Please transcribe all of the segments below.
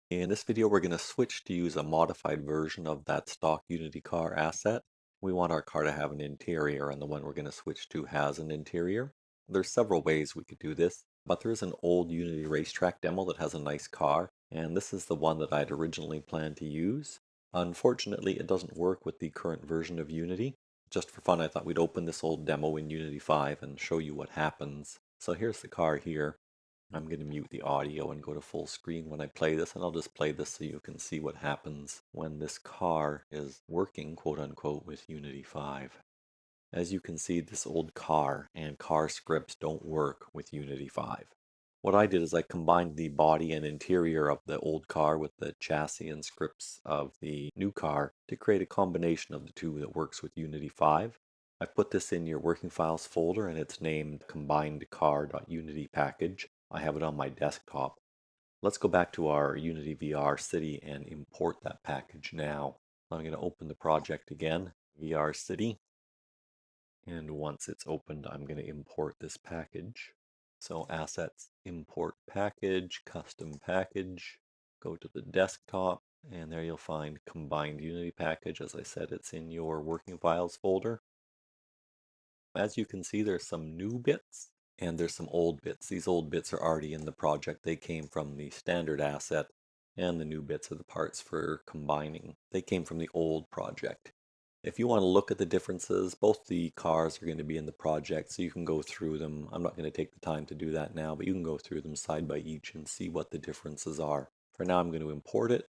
In this video, we're going to switch to use a modified version of that stock Unity car asset. We want our car to have an interior, and the one we're going to switch to has an interior. There's several ways we could do this, but there is an old Unity racetrack demo that has a nice car, and this is the one that I'd originally planned to use. Unfortunately, it doesn't work with the current version of Unity. Just for fun, I thought we'd open this old demo in Unity 5 and show you what happens. So here's the car here. I'm going to mute the audio and go to full screen when I play this, and I'll just play this so you can see what happens when this car is working, quote unquote, with Unity 5. As you can see, this old car and car scripts don't work with Unity 5. What I did is I combined the body and interior of the old car with the chassis and scripts of the new car to create a combination of the two that works with Unity 5. I put this in your working files folder, and it's named combinedcar.unity package. I have it on my desktop. Let's go back to our Unity VR City and import that package now. I'm going to open the project again, VR City, and once it's opened, I'm going to import this package. So assets, import package, custom package, go to the desktop, and there you'll find combined Unity package. As I said, it's in your working files folder. As you can see, there's some new bits and there's some old bits. These old bits are already in the project. They came from the standard asset, and the new bits are the parts for combining. They came from the old project. If you want to look at the differences, both the cars are going to be in the project, so you can go through them. I'm not going to take the time to do that now, but you can go through them side by each and see what the differences are. For now, I'm going to import it,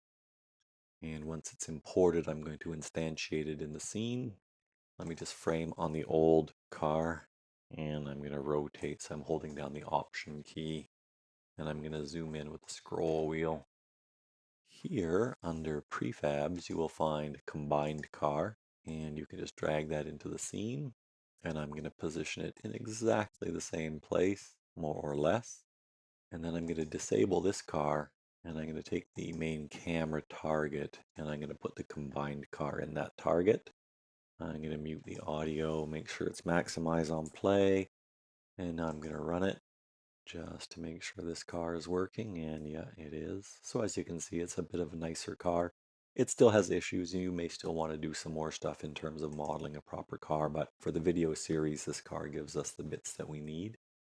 and once it's imported, I'm going to instantiate it in the scene. Let me just frame on the old car, and I'm going to rotate, so I'm holding down the Option key, and I'm going to zoom in with the scroll wheel. Here, under prefabs, you will find combined car, and you can just drag that into the scene, and I'm going to position it in exactly the same place, more or less. And then I'm going to disable this car, and I'm going to take the main camera target, and I'm going to put the combined car in that target. I'm going to mute the audio, make sure it's maximize on play, and now I'm going to run it just to make sure this car is working, and yeah, it is. So as you can see, it's a bit of a nicer car. It still has issues, and you may still want to do some more stuff in terms of modeling a proper car, but for the video series, this car gives us the bits that we need.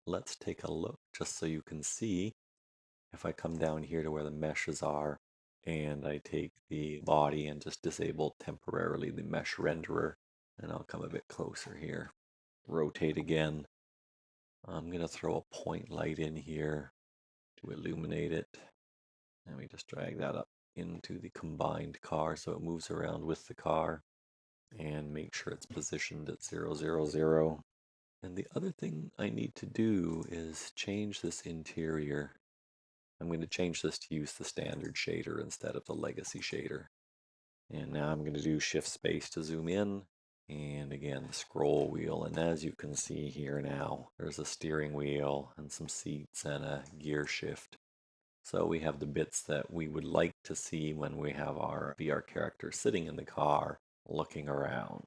Let's take a look just so you can see. If I come down here to where the meshes are, and I take the body and just disable temporarily the mesh renderer, and I'll come a bit closer here. Rotate again. I'm going to throw a point light in here to illuminate it. And we just drag that up into the combined car so it moves around with the car. And make sure it's positioned at 0, 0, 0. And the other thing I need to do is change this interior. I'm going to change this to use the standard shader instead of the legacy shader. And now I'm going to do shift space to zoom in. And again, the scroll wheel. And as you can see here now, there's a steering wheel and some seats and a gear shift. So we have the bits that we would like to see when we have our VR character sitting in the car looking around.